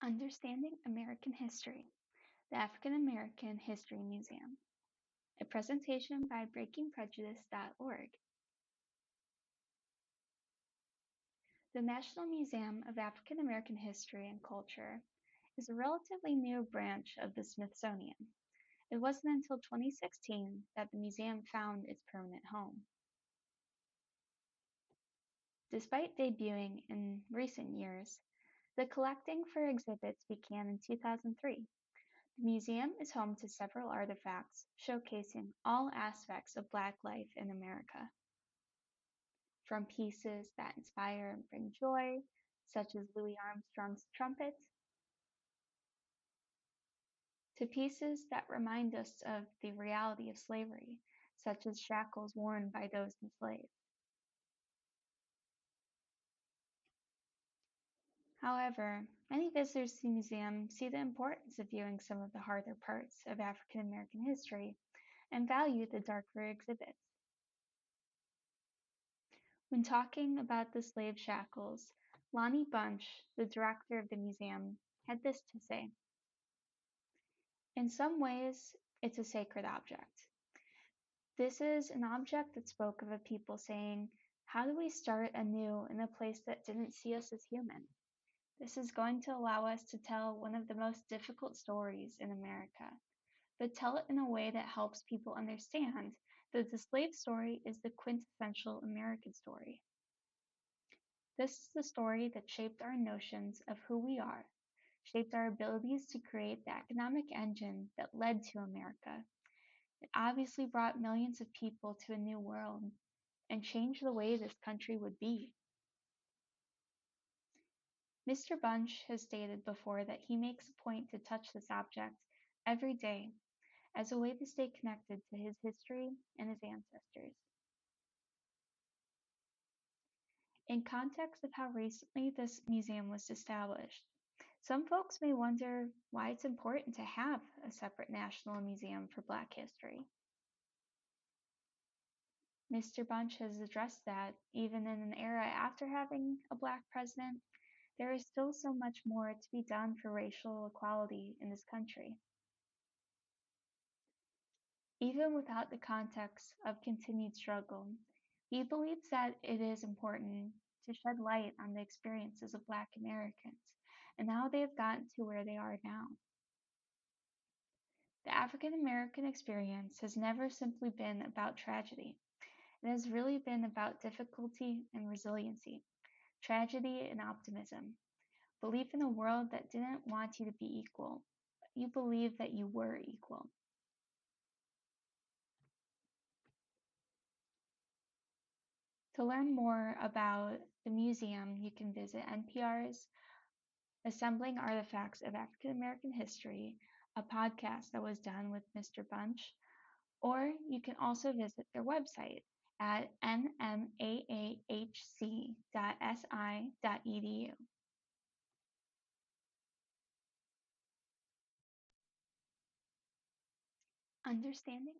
Understanding American History, the African American History Museum, a presentation by breakingprejudice.org. The National Museum of African American History and Culture is a relatively new branch of the Smithsonian. It wasn't until 2016 that the museum found its permanent home. Despite debuting in recent years, the collecting for exhibits began in 2003. The museum is home to several artifacts showcasing all aspects of Black life in America, from pieces that inspire and bring joy, such as Louis Armstrong's trumpet, to pieces that remind us of the reality of slavery, such as shackles worn by those enslaved. However, many visitors to the museum see the importance of viewing some of the harder parts of African American history and value the darker exhibits. When talking about the slave shackles, Lonnie Bunch, the director of the museum, had this to say: "In some ways, it's a sacred object. This is an object that spoke of a people saying, 'How do we start anew in a place that didn't see us as human?' This is going to allow us to tell one of the most difficult stories in America, but tell it in a way that helps people understand that the slave story is the quintessential American story. This is the story that shaped our notions of who we are, shaped our abilities to create the economic engine that led to America. It obviously brought millions of people to a new world and changed the way this country would be." Mr. Bunch has stated before that he makes a point to touch this object every day as a way to stay connected to his history and his ancestors. In context of how recently this museum was established, some folks may wonder why it's important to have a separate national museum for Black history. Mr. Bunch has addressed that even in an era after having a Black president, there is still so much more to be done for racial equality in this country. Even without the context of continued struggle, he believes that it is important to shed light on the experiences of Black Americans and how they have gotten to where they are now. The African American experience has never simply been about tragedy. It has really been about difficulty and resiliency, tragedy and optimism, belief in a world that didn't want you to be equal, but you believed that you were equal. To learn more about the museum, you can visit NPR's Assembling Artifacts of African American History, a podcast that was done with Mr. Bunch, or you can also visit their website at nmahc.si.edu. Understanding